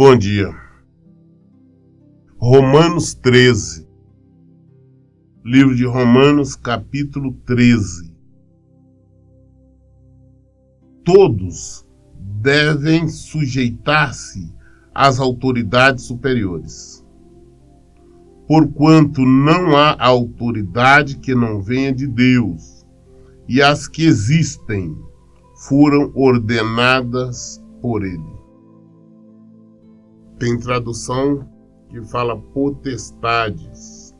Bom dia. Romanos 13. Livro de Romanos, capítulo 13. Todos devem sujeitar-se às autoridades superiores, porquanto não há autoridade que não venha de Deus, e as que existem foram ordenadas por Ele. Tem tradução que fala potestades.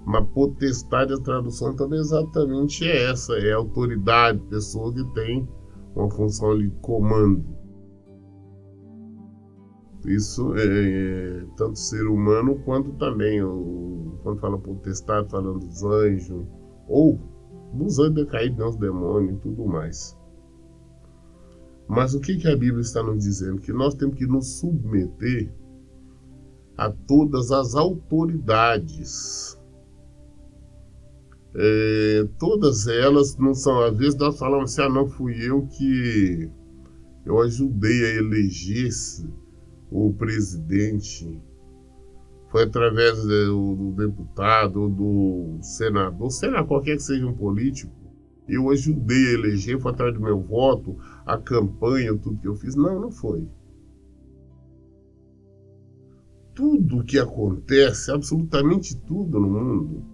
Mas potestade, a tradução também exatamente é essa, é autoridade, pessoa que tem uma função ali de comando. Isso é tanto ser humano quanto também, quando fala potestade, falando dos anjos, ou dos anjos decaídos, não, os demônios e tudo mais. Mas o que a Bíblia está nos dizendo? Que nós temos que nos submeter a todas as autoridades. Todas elas não são, às vezes nós falamos assim, não fui eu que eu ajudei a eleger o presidente, foi através do deputado, do senador, sei lá, qualquer que seja um político, eu ajudei a eleger, foi atrás do meu voto, a campanha, tudo que eu fiz. Não foi. Tudo que acontece, absolutamente tudo no mundo,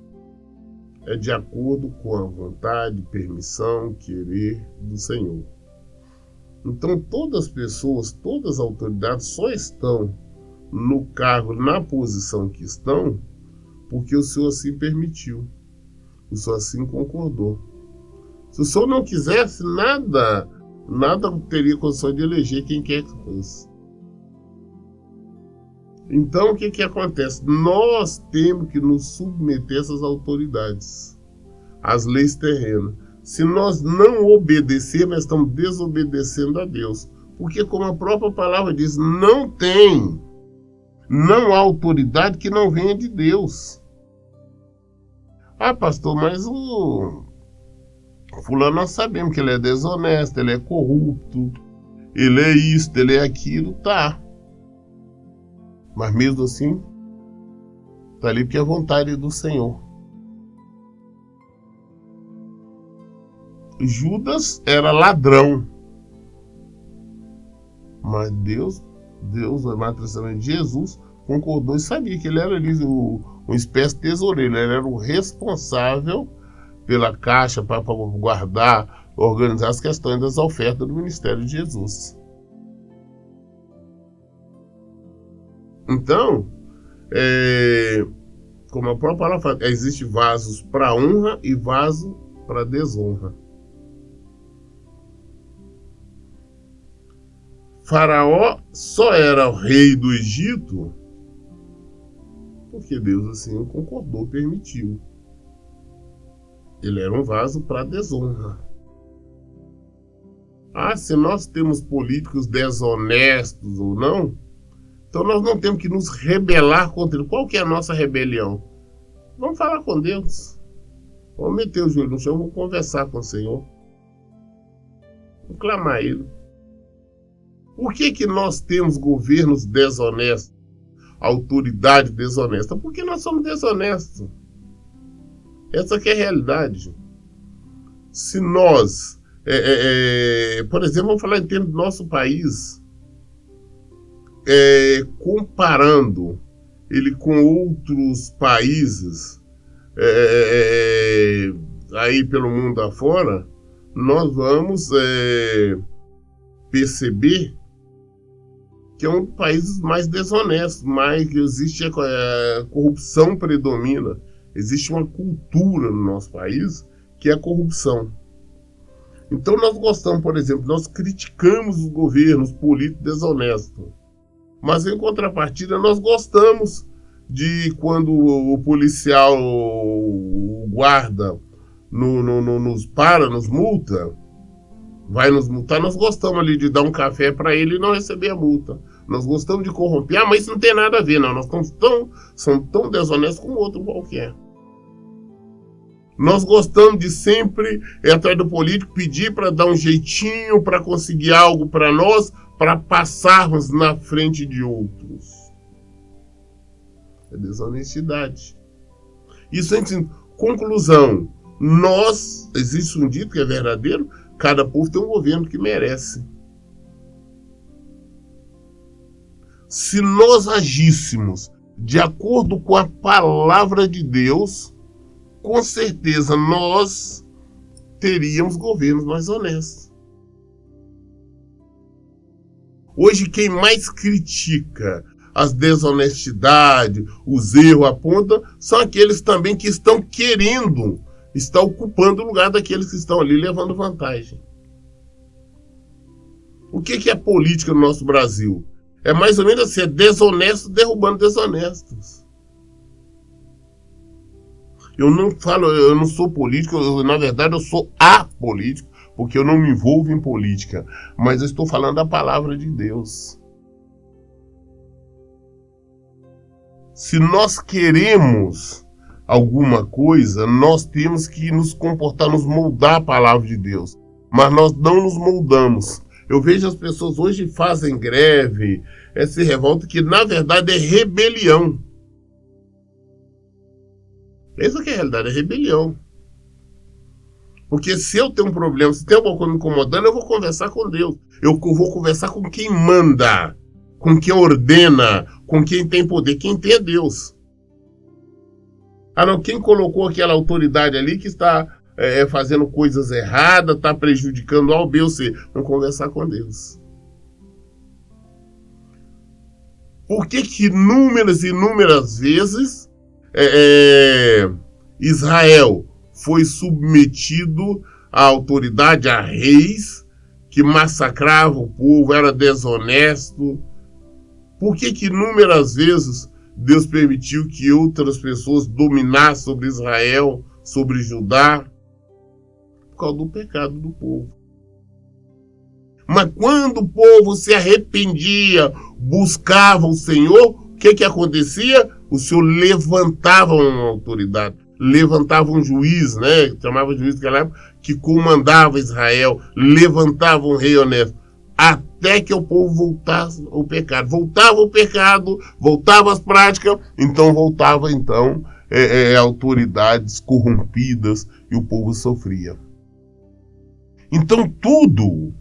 é de acordo com a vontade, permissão, querer do Senhor. Então todas as pessoas, todas as autoridades só estão no cargo, na posição que estão, porque o Senhor assim permitiu, o Senhor assim concordou. Se o Senhor não quisesse, nada teria condições de eleger quem quer que fosse. Então, o que acontece? Nós temos que nos submeter a essas autoridades, às leis terrenas. Se nós não obedecermos, nós estamos desobedecendo a Deus. Porque, como a própria palavra diz, não há autoridade que não venha de Deus. Ah, pastor, mas o fulano, nós sabemos que ele é desonesto, ele é corrupto, ele é isto, ele é aquilo, tá. Mas mesmo assim, está ali porque é a vontade do Senhor. Judas era ladrão. Mas Deus, o Matrimônio de Jesus, concordou e sabia que ele era ali uma espécie de tesoureiro. Ele era o responsável pela caixa para guardar, organizar as questões das ofertas do ministério de Jesus. Então, como a própria palavra fala, existem vasos para honra e vaso para desonra. Faraó só era o rei do Egito porque Deus assim concordou, permitiu. Ele era um vaso para desonra. Se nós temos políticos desonestos ou não, então nós não temos que nos rebelar contra ele. Qual que é a nossa rebelião? Vamos falar com Deus. Vamos meter o joelho no chão, vamos conversar com o Senhor. Vamos clamar a Ele. Por que nós temos governos desonestos? Autoridade desonesta? Porque nós somos desonestos. Essa que é a realidade. Se nós, por exemplo, vamos falar em termos do nosso país, comparando ele com outros países aí pelo mundo afora, nós vamos perceber que é um dos países mais desonestos, mais que existe a corrupção predomina. Existe uma cultura no nosso país que é a corrupção. Então nós gostamos, por exemplo, nós criticamos os governos políticos desonestos. Mas em contrapartida nós gostamos de quando o policial, o guarda, nos multa, vai nos multar, nós gostamos ali de dar um café para ele e não receber a multa. Nós gostamos de corromper, mas isso não tem nada a ver, não. Nós somos tão desonestos como outro qualquer. Nós gostamos de sempre, atrás do político, pedir para dar um jeitinho, para conseguir algo para nós, para passarmos na frente de outros. É desonestidade. Isso é ensino. Conclusão. Existe um dito que é verdadeiro, cada povo tem um governo que merece. Se nós agíssemos de acordo com a palavra de Deus, com certeza nós teríamos governos mais honestos. Hoje, quem mais critica as desonestidades, os erros, aponta, são aqueles também que estão ocupando o lugar daqueles que estão ali levando vantagem. O que é política no nosso Brasil? É mais ou menos assim, é desonesto derrubando desonestos. Eu não sou político, na verdade eu sou apolítico, porque eu não me envolvo em política, mas eu estou falando da palavra de Deus. Se nós queremos alguma coisa, nós temos que nos comportar, nos moldar a palavra de Deus. Mas nós não nos moldamos. Eu vejo as pessoas hoje fazem greve, se revolta, que na verdade é rebelião. Essa que é a realidade, é rebelião. Porque se eu tenho um problema, se tem alguma coisa me incomodando, eu vou conversar com Deus. Eu vou conversar com quem manda, com quem ordena, com quem tem poder. Quem tem é Deus. Não, quem colocou aquela autoridade ali que está fazendo coisas erradas, está prejudicando A, B ou C. Vamos conversar com Deus. Por que inúmeras e inúmeras vezes Israel foi submetido à autoridade, a reis que massacravam o povo, era desonesto? Por que inúmeras vezes Deus permitiu que outras pessoas dominassem sobre Israel, sobre Judá? Por causa do pecado do povo. Mas quando o povo se arrependia, buscava o Senhor, o que acontecia? O Senhor levantava uma autoridade, levantava um juiz, chamava juiz naquela época, que comandava Israel, levantava um rei honesto, até que o povo voltasse ao pecado. Voltava o pecado, voltava as práticas, então voltava autoridades corrompidas e o povo sofria. Então tudo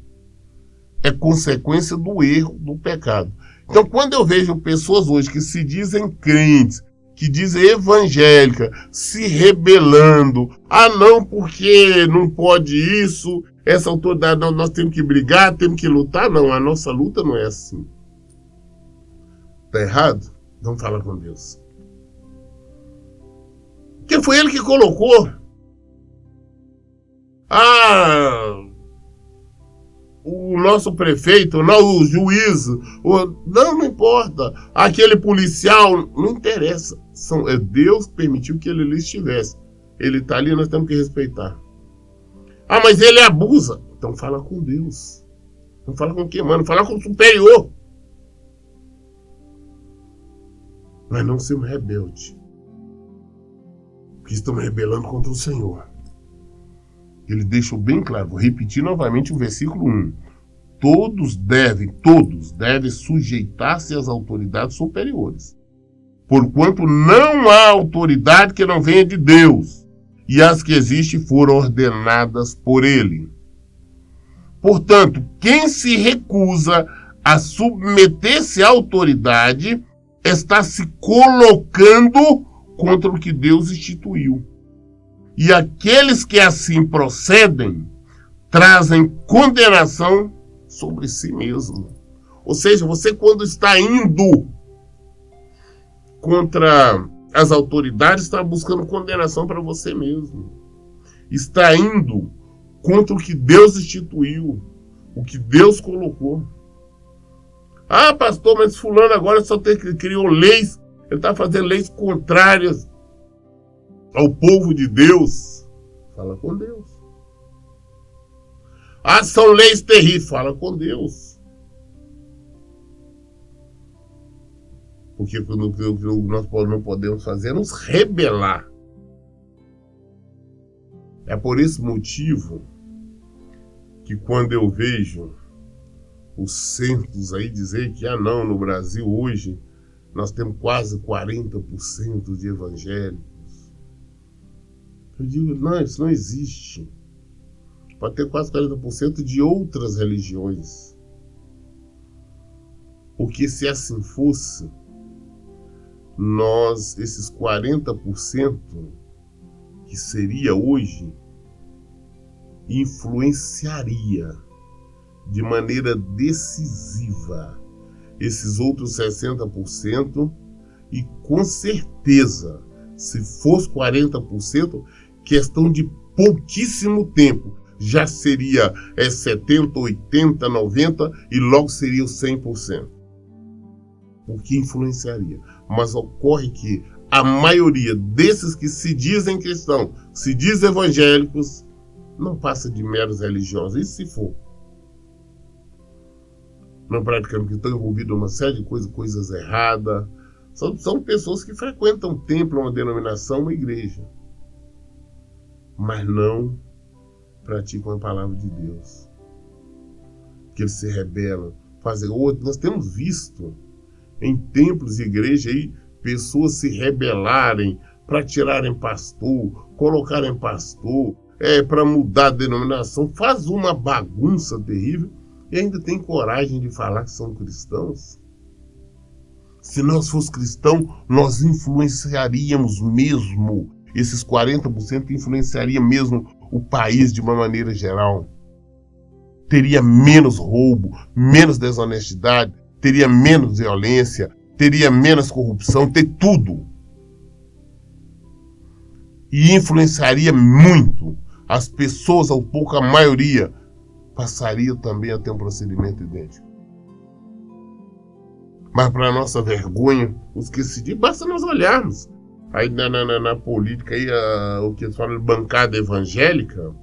é consequência do erro, do pecado. Então quando eu vejo pessoas hoje que se dizem crentes, que dizem evangélica, se rebelando, não, porque não pode isso, essa autoridade, não, nós temos que brigar, temos que lutar. Não, a nossa luta não é assim. Está errado? Vamos falar com Deus. Porque foi Ele que colocou. O nosso prefeito, não, o juiz, não importa. Aquele policial, não interessa. Deus permitiu que ele ali estivesse. Ele está ali, nós temos que respeitar. Mas ele abusa. Então fala com Deus. Não fala com quem, mano? Fala com o superior. Mas não ser um rebelde. Porque estamos rebelando contra o Senhor. Ele deixou bem claro, vou repetir novamente o versículo 1. Todos devem sujeitar-se às autoridades superiores. Porquanto não há autoridade que não venha de Deus, e as que existem foram ordenadas por Ele. Portanto, quem se recusa a submeter-se à autoridade está se colocando contra o que Deus instituiu. E aqueles que assim procedem trazem condenação sobre si mesmo. Ou seja, você quando está indo contra as autoridades, está buscando condenação para você mesmo. Está indo contra o que Deus instituiu, o que Deus colocou. Pastor, mas fulano agora só criou leis, ele está fazendo leis contrárias ao povo de Deus. Fala com Deus. São leis terríveis. Fala com Deus. Porque o que nós não podemos fazer é nos rebelar. É por esse motivo que quando eu vejo os centros aí dizer que, não, no Brasil hoje nós temos quase 40% de evangélicos. Eu digo, não, isso não existe. Pode ter quase 40% de outras religiões. Porque se assim fosse, nós, esses 40% que seria hoje, influenciaria de maneira decisiva esses outros 60% e com certeza, se fosse 40%, questão de pouquíssimo tempo, já seria 70, 80, 90 e logo seria o 100%. O que influenciaria? Mas ocorre que a maioria desses que se dizem cristãos, se dizem evangélicos, não passa de meros religiosos, isso se for. Não praticamente que estão envolvidos em uma série de coisas erradas. São pessoas que frequentam um templo, uma denominação, uma igreja. Mas não praticam a palavra de Deus. Que eles se rebelam, fazem outro. Nós temos visto em templos e igrejas aí pessoas se rebelarem para tirarem pastor, colocarem pastor, para mudar a denominação, faz uma bagunça terrível e ainda tem coragem de falar que são cristãos. Se nós fossemos cristãos, nós influenciaríamos mesmo, esses 40% influenciaria mesmo o país de uma maneira geral. Teria menos roubo, menos desonestidade, teria menos violência, teria menos corrupção, ter tudo. E influenciaria muito. As pessoas, ao pouco, a maioria, passariam também a ter um procedimento idêntico. Mas para nossa vergonha, os que se dizem, basta nós olharmos. Aí na política, aí, o que eles falam de bancada evangélica,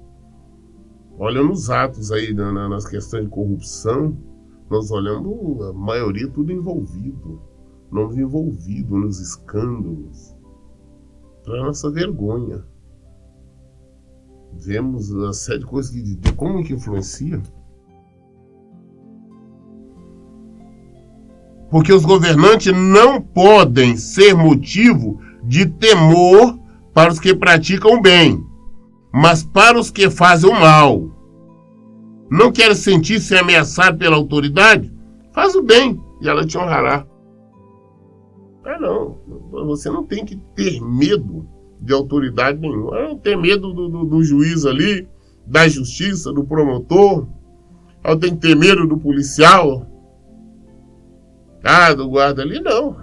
olha nos atos aí, nas questões de corrupção, nós olhamos a maioria tudo envolvido. Nós envolvidos nos escândalos. Para nossa vergonha. Vemos a série de coisas que como que influencia. Porque os governantes não podem ser motivo de temor para os que praticam o bem, mas para os que fazem o mal. Não quer sentir-se ameaçado pela autoridade? Faz o bem e ela te honrará. Não, você não tem que ter medo de autoridade nenhuma. Não tem medo do juiz ali, da justiça, do promotor. Eu tenho que ter medo do policial. Do guarda ali, não.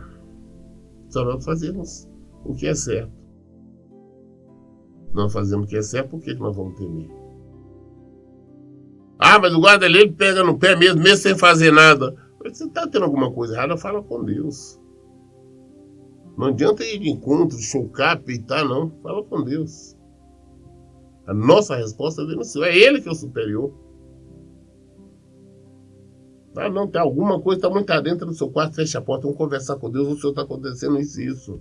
Só nós fazemos o que é certo. Nós fazemos o que é certo, por que nós vamos temer? Mas o guarda ali, ele pega no pé mesmo sem fazer nada. Mas você está tendo alguma coisa errada, fala com Deus. Não adianta ir de encontro, chocar, peitar, não. Fala com Deus. A nossa resposta vem no Senhor. É Ele que é o superior. Não, tem alguma coisa, está muito dentro do seu quarto, fecha a porta, vamos conversar com Deus, o Senhor está acontecendo isso e isso.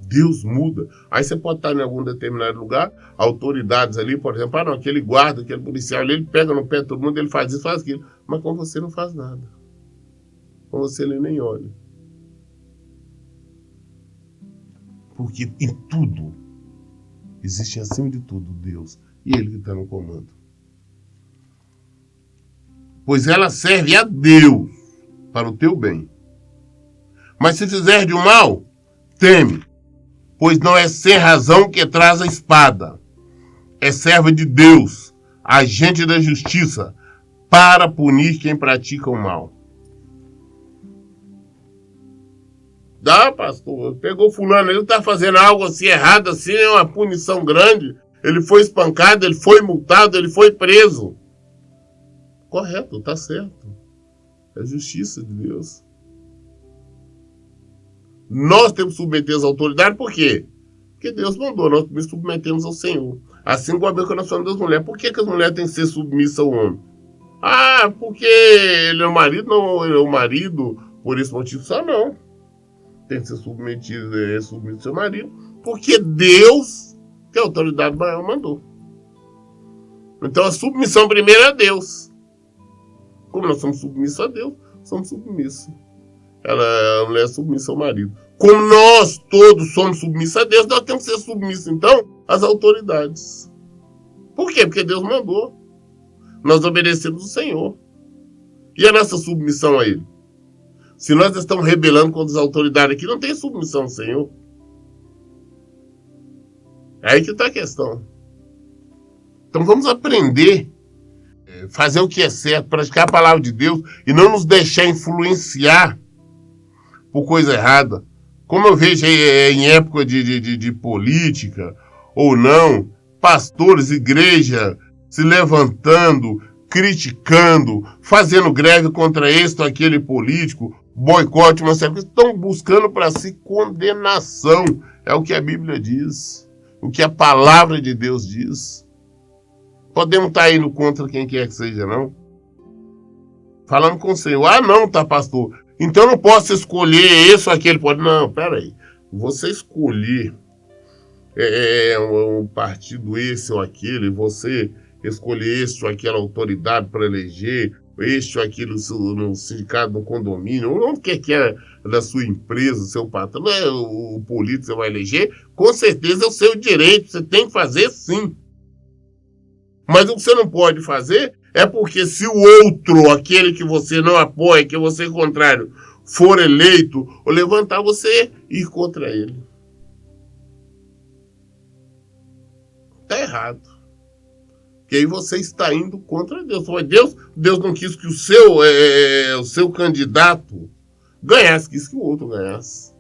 Deus muda. Aí você pode estar em algum determinado lugar, autoridades ali, por exemplo, aquele guarda, aquele policial ali, ele pega no pé de todo mundo, ele faz isso, faz aquilo. Mas com você não faz nada. Com você ele nem olha. Porque em tudo, existe acima de tudo Deus. E Ele que está no comando. Pois ela serve a Deus para o teu bem. Mas se fizer de mal, teme, pois não é sem razão que traz a espada. É serva de Deus, agente da justiça, para punir quem pratica o mal. Pastor, pegou fulano, ele está fazendo algo assim errado, assim, é uma punição grande. Ele foi espancado, ele foi multado, ele foi preso. Correto, está certo. É justiça de Deus. Nós temos que submeter as autoridades, por quê? Porque Deus mandou, nós nos submetemos ao Senhor. Assim como a Bíblia nós falamos das mulheres. Por que as mulheres têm que ser submissas ao homem? Porque ele é o marido, não ele é o marido, por esse motivo só não. Tem que ser submetido ao seu marido, porque Deus, que a autoridade maior, mandou. Então a submissão primeiro é a Deus. Como nós somos submissos a Deus, somos submissos. A mulher é submissa ao marido. Como nós todos somos submissos a Deus, nós temos que ser submissos, então, às autoridades. Por quê? Porque Deus mandou. Nós obedecemos o Senhor. E a nossa submissão a Ele? Se nós estamos rebelando contra as autoridades aqui, não tem submissão ao Senhor. É aí que está a questão. Então vamos aprender, fazer o que é certo, praticar a palavra de Deus e não nos deixar influenciar por coisa errada. Como eu vejo em época de política ou não, pastores, igreja se levantando, criticando, fazendo greve contra este ou aquele político, boicote, uma série de coisas, estão buscando para si condenação. É o que a Bíblia diz, o que a palavra de Deus diz. Podemos estar indo contra quem quer que seja, não? Falando com o Senhor. Ah, não, tá, pastor. Então eu não posso escolher esse ou aquele. Não, peraí. Você escolher um partido esse ou aquele, você escolher este ou aquela autoridade para eleger, este ou aquele no sindicato, no condomínio, onde quer que é da sua empresa, seu patrão, não é o político que você vai eleger, com certeza é o seu direito, você tem que fazer sim. Mas o que você não pode fazer é porque se o outro, aquele que você não apoia, que você é contrário, for eleito, ou levantar, você ir contra ele. Está errado. Porque aí você está indo contra Deus. Deus não quis que o seu candidato ganhasse, quis que o outro ganhasse.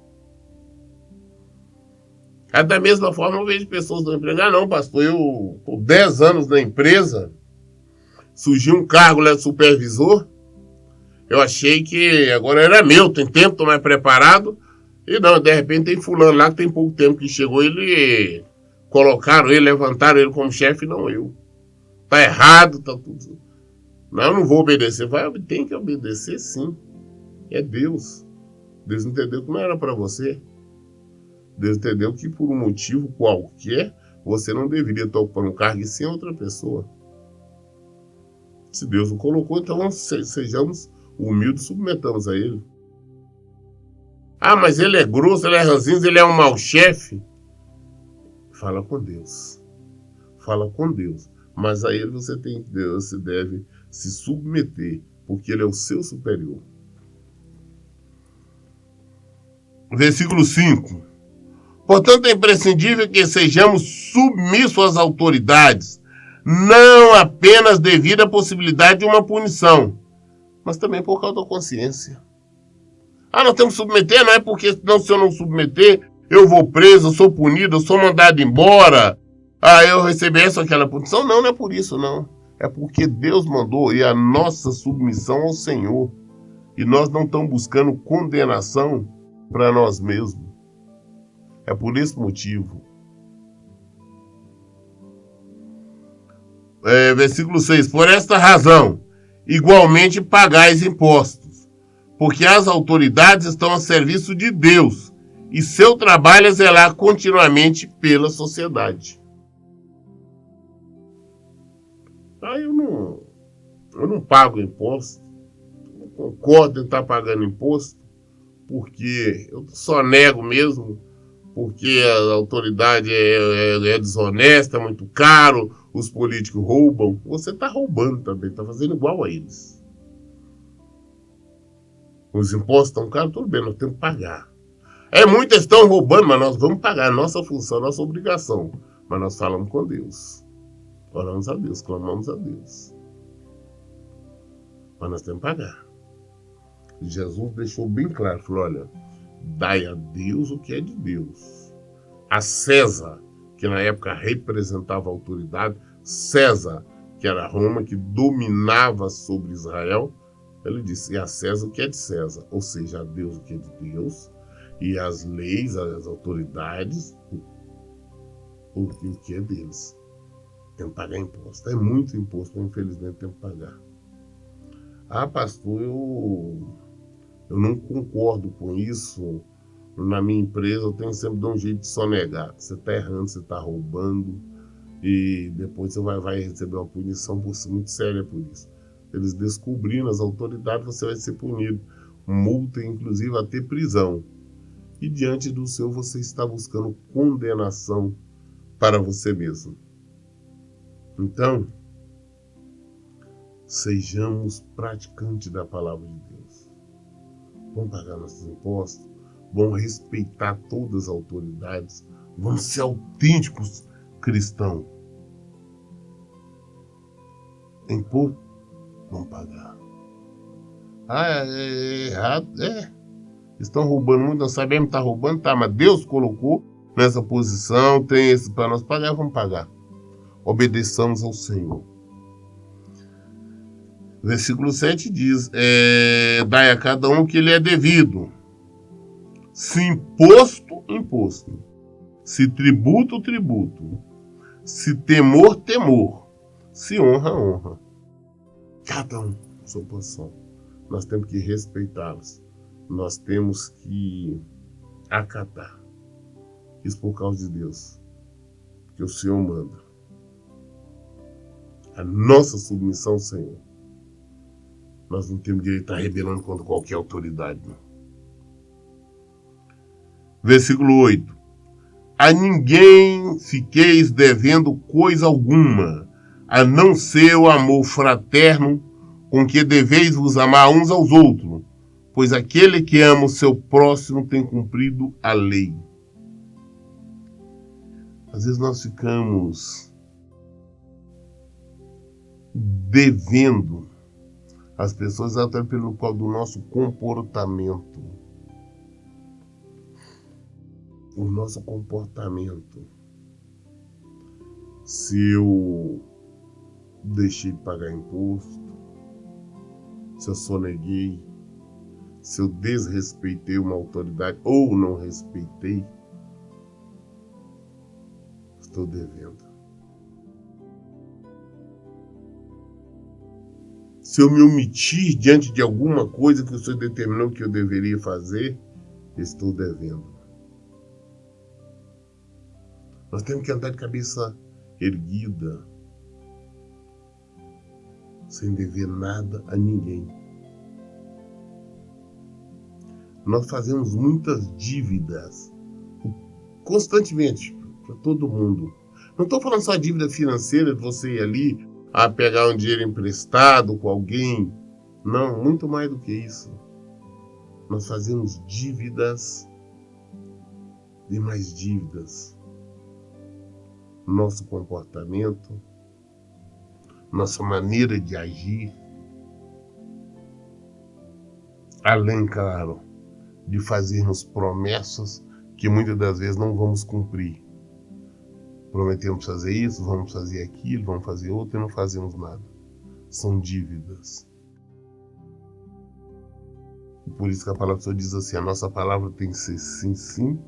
Da mesma forma, eu vejo pessoas do emprego. Ah, não, pastor, eu tô 10 anos na empresa, surgiu um cargo lá de supervisor, eu achei que agora era meu, tem tempo, tô mais preparado, e não, de repente tem fulano lá que tem pouco tempo que chegou, colocaram ele, levantaram ele como chefe, não eu. Tá errado, tá tudo. Não, eu não vou obedecer. Tem que obedecer sim. É Deus. Deus entendeu que não era para você. Deus entendeu que por um motivo qualquer, você não deveria estar ocupando um cargo e sem outra pessoa. Se Deus o colocou, então sejamos humildes, submetamos a Ele. Ah, mas ele é grosso, ele é ranzinho, ele é um mau chefe. Fala com Deus. Fala com Deus. Mas a Ele você deve se submeter, porque Ele é o seu superior. Versículo 5. Portanto, é imprescindível que sejamos submissos às autoridades, não apenas devido à possibilidade de uma punição, mas também por causa da consciência. Ah, nós temos que submeter, não é porque senão, se eu não submeter, eu vou preso, eu sou punido, eu sou mandado embora, eu recebi essa ou aquela punição. Não, não é por isso, não. É porque Deus mandou e a nossa submissão ao Senhor. E nós não estamos buscando condenação para nós mesmos. É por esse motivo. Versículo 6. Por esta razão, igualmente pagais impostos, porque as autoridades estão a serviço de Deus, e seu trabalho é zelar continuamente pela sociedade. Eu não pago imposto, não concordo em estar pagando imposto, porque eu só nego mesmo, porque a autoridade é desonesta, é muito caro, os políticos roubam. Você está roubando também, está fazendo igual a eles. Os impostos estão caros, tudo bem, nós temos que pagar. Muitos estão roubando, mas nós vamos pagar, nossa função, nossa obrigação. Mas nós falamos com Deus. Oramos a Deus, clamamos a Deus. Mas nós temos que pagar. Jesus deixou bem claro, falou, olha, dai a Deus o que é de Deus. A César, que na época representava a autoridade, César, que era Roma, que dominava sobre Israel, ele disse, e a César o que é de César, ou seja, a Deus o que é de Deus, e as leis, as autoridades, o que é deles. Tem que pagar imposto. É muito imposto, mas infelizmente tem que pagar. Ah, pastor, eu não concordo com isso. Na minha empresa eu tenho sempre de um jeito de sonegar. Você está errando, você está roubando. E depois você vai receber uma punição muito séria por isso. Eles descobrindo as autoridades, você vai ser punido. Multa, inclusive, até prisão. E diante do Senhor você está buscando condenação para você mesmo. Então, sejamos praticantes da palavra de Deus. Vamos pagar nossos impostos, vamos respeitar todas as autoridades, vamos ser autênticos cristãos. Imposto, vamos pagar. É errado, estão roubando muito, nós sabemos que está roubando, tá, mas Deus colocou nessa posição, tem esse para nós pagar, vamos pagar. Obedeçamos ao Senhor. Versículo 7 diz, dai a cada um que lhe é devido. Se imposto, imposto. Se tributo, tributo. Se temor, temor. Se honra, honra. Cada um sua posição. Nós temos que respeitá-los. Nós temos que acatar. Isso por causa de Deus. Porque o Senhor manda. A nossa submissão ao Senhor. Nós não temos direito a estar rebelando contra qualquer autoridade. Não. Versículo 8. A ninguém fiqueis devendo coisa alguma, a não ser o amor fraterno com que deveis vos amar uns aos outros, pois aquele que ama o seu próximo tem cumprido a lei. Às vezes nós ficamos devendo as pessoas até pelo qual do nosso comportamento. O nosso comportamento. Se eu deixei de pagar imposto, se eu soneguei, se eu desrespeitei uma autoridade ou não respeitei, estou devendo. Se eu me omitir diante de alguma coisa que o Senhor determinou que eu deveria fazer, estou devendo. Nós temos que andar de cabeça erguida, sem dever nada a ninguém. Nós fazemos muitas dívidas constantemente para todo mundo. Não estou falando só dívida financeira de você ir ali a pegar um dinheiro emprestado com alguém. Não, muito mais do que isso. Nós fazemos dívidas e mais dívidas. Nosso comportamento, nossa maneira de agir, além, claro, de fazermos promessas que muitas das vezes não vamos cumprir. Prometemos fazer isso, vamos fazer aquilo, vamos fazer outro e não fazemos nada. São dívidas. E por isso que a palavra do Senhor diz assim, a nossa palavra tem que ser sim, sim,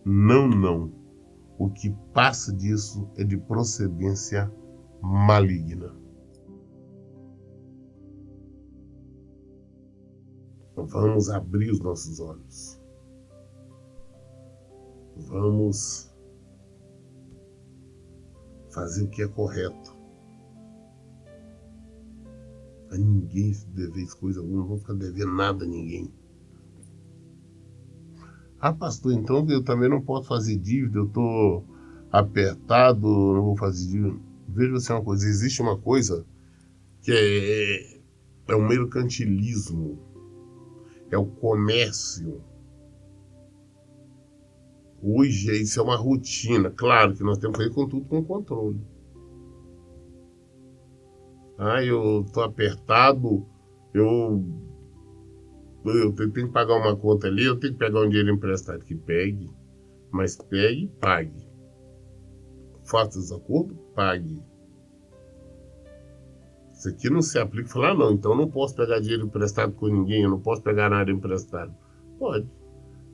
não, não. O que passa disso é de procedência maligna. Vamos abrir os nossos olhos. Vamos fazer o que é correto. A ninguém deveis coisa alguma, não vou ficar devendo nada a ninguém. Ah, pastor, então eu também não posso fazer dívida, eu estou apertado, não vou fazer dívida. Veja você uma coisa, existe uma coisa que é o mercantilismo, é o comércio. Hoje isso é uma rotina, claro que nós temos que fazer com tudo com controle. Ah, eu estou apertado, eu tenho que pagar uma conta ali, eu tenho que pegar um dinheiro emprestado, que pegue, mas pegue e pague. Faça desacordo, pague. Isso aqui não se aplica e falar, não, então eu não posso pegar dinheiro emprestado com ninguém, eu não posso pegar nada emprestado. Pode.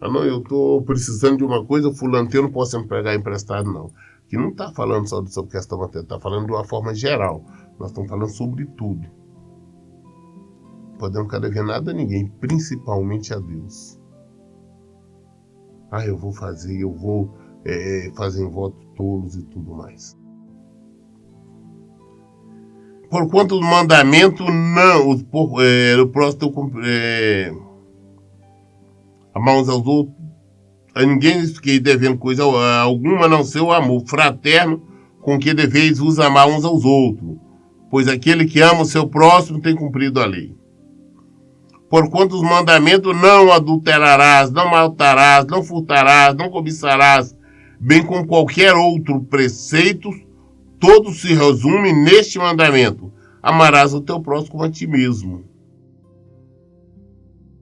Ah, não, eu estou precisando de uma coisa, fulano, eu não posso sempre pegar emprestado, não. Aqui não está falando só sobre questão material, está falando de uma forma geral. Nós estamos falando sobre tudo. Podemos ficar devendo nada a ninguém, principalmente a Deus. Ah, eu vou fazer em votos tolos e tudo mais. Porquanto o mandamento não, o próximo amar uns aos outros, a ninguém lhes fiquei devendo coisa alguma, a não ser o amor fraterno com que deveis vos amar uns aos outros, pois aquele que ama o seu próximo tem cumprido a lei. Porquanto os mandamentos não adulterarás, não matarás, não furtarás, não cobiçarás, bem como qualquer outro preceito, todos se resumem neste mandamento: amarás o teu próximo como a ti mesmo.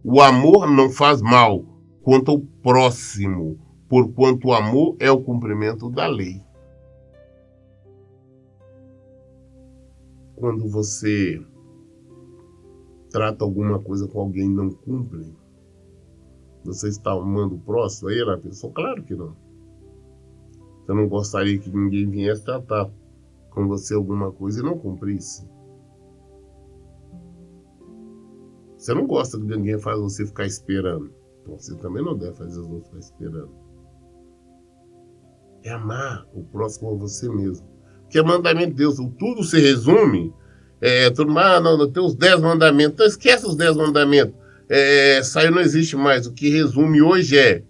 O amor não faz mal quanto ao próximo, porquanto o amor é o cumprimento da lei. Quando você trata alguma coisa com alguém e não cumpre, você está amando o próximo? Aí a pessoa, claro que não. Você não gostaria que ninguém viesse tratar com você alguma coisa e não cumprisse. Você não gosta que ninguém faz você ficar esperando. Então você também não deve fazer os outros ficar esperando. É amar o próximo a você mesmo. Porque é mandamento de Deus. Tudo se resume. Não, tem os 10 mandamentos. Então esquece os 10 mandamentos. Isso aí não existe mais. O que resume hoje é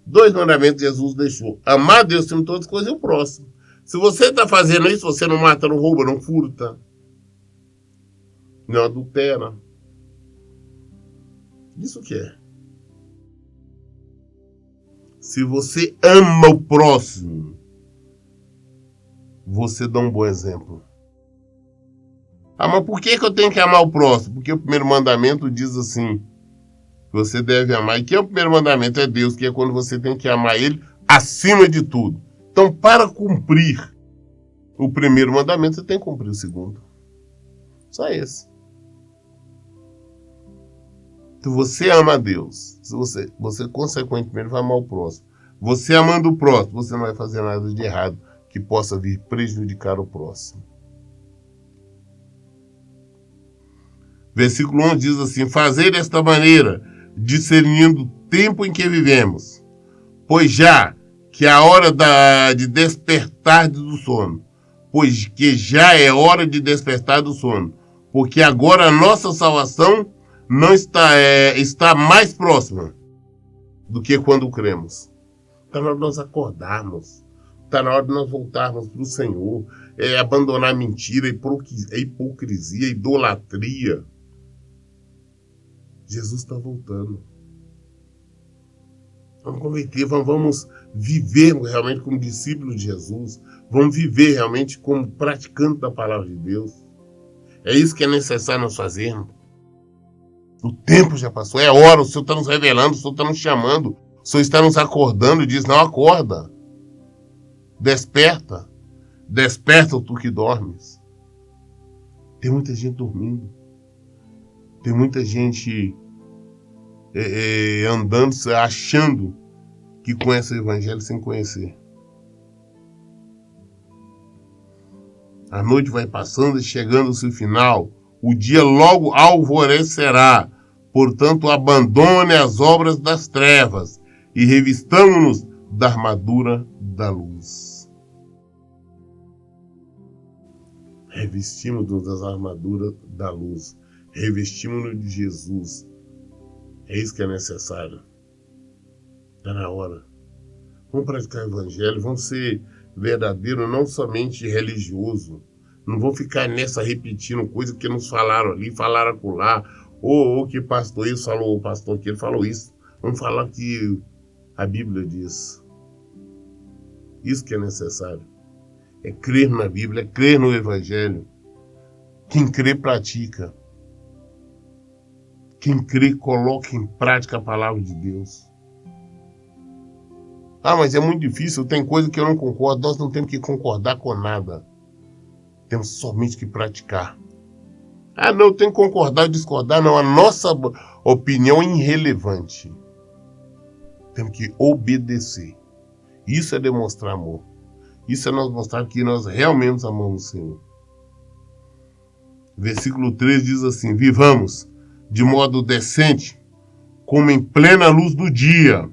2 mandamentos que Jesus deixou: amar a Deus acima de todas as coisas e o próximo. Se você está fazendo isso, você não mata, não rouba, não furta, não adultera. Isso que é. Se você ama o próximo, você dá um bom exemplo. Ah, mas por que eu tenho que amar o próximo? Porque o primeiro mandamento diz assim: você deve amar. E que é o primeiro mandamento? É Deus, que é quando você tem que amar Ele acima de tudo. Então, para cumprir o primeiro mandamento, você tem que cumprir o segundo. Só esse. Se você ama a Deus, você consequentemente vai amar o próximo. Você amando o próximo, você não vai fazer nada de errado que possa vir prejudicar o próximo. Versículo 11 diz assim: fazer desta maneira, discernindo o tempo em que vivemos, pois já que a hora de despertar do sono, pois que já é hora de despertar do sono, porque agora a nossa salvação não está mais próxima do que quando cremos. Está na hora de nós acordarmos. Está na hora de nós voltarmos para o Senhor. Abandonar a mentira, a hipocrisia, a idolatria. Jesus está voltando. Vamos converter, vamos viver realmente como discípulos de Jesus. Vamos viver realmente como praticante da palavra de Deus. É isso que é necessário nós fazermos. O tempo já passou, é hora, o Senhor está nos revelando, o Senhor está nos chamando, o Senhor está nos acordando e diz: não, acorda, desperta, desperta tu que dormes. Tem muita gente dormindo, tem muita gente andando, achando que conhece o Evangelho sem conhecer. A noite vai passando e chegando-se o final, o dia logo alvorecerá. Portanto, abandone as obras das trevas e revistamo-nos da armadura da luz. Revestimos-nos das armaduras da luz. Revestimos-nos de Jesus. É isso que é necessário. Está na hora. Vamos praticar o Evangelho, vamos ser verdadeiros, não somente religioso. Não vão ficar nessa repetindo coisas que nos falaram ali, falaram acolá. Ou que pastor isso falou, o pastor aquele falou isso. Vamos falar que a Bíblia diz. Isso que é necessário. É crer na Bíblia, é crer no Evangelho. Quem crê, pratica. Quem crê, coloca em prática a palavra de Deus. Ah, mas é muito difícil, tem coisa que eu não concordo. Nós não temos que concordar com nada. Temos somente que praticar. Ah, não, eu tenho que concordar ou discordar. Não, a nossa opinião é irrelevante. Temos que obedecer. Isso é demonstrar amor. Isso é nós mostrar que nós realmente amamos o Senhor. Versículo 3 diz assim: vivamos de modo decente, como em plena luz do dia,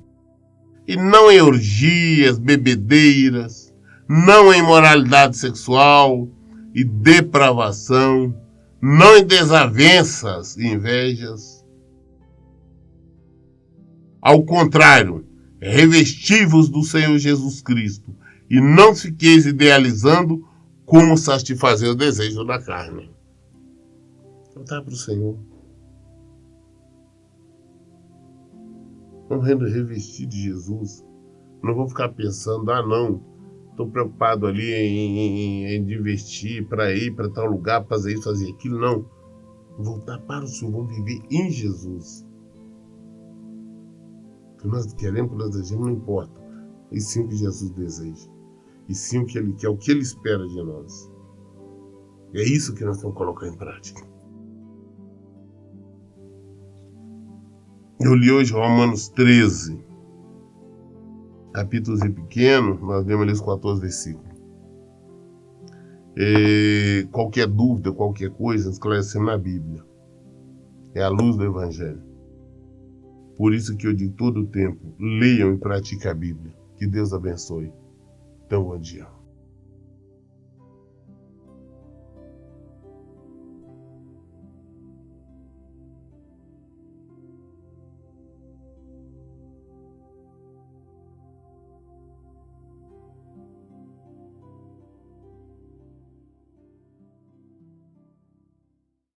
e não em orgias, bebedeiras, não em imoralidade sexual, e depravação, não em desavenças e invejas. Ao contrário, revesti-vos do Senhor Jesus Cristo e não fiqueis idealizando como satisfazer o desejo da carne. Voltar para o Senhor. Vamos revestir de Jesus. Não vou ficar pensando, não, estou preocupado ali em investir para ir para tal lugar, fazer isso, fazer aquilo. Não. Voltar para o Senhor, vamos viver em Jesus. O que nós queremos, o que nós desejamos, não importa. E sim o que Jesus deseja. E sim o que Ele quer, o que Ele espera de nós. É isso que nós temos que colocar em prática. Eu li hoje Romanos 13, capítulozinho pequeno, nós vemos ali os 14 versículos. Qualquer dúvida, qualquer coisa, esclarecemos na Bíblia. É a luz do Evangelho. Por isso que eu digo todo o tempo, leiam e pratiquem a Bíblia. Que Deus abençoe. Então, bom dia.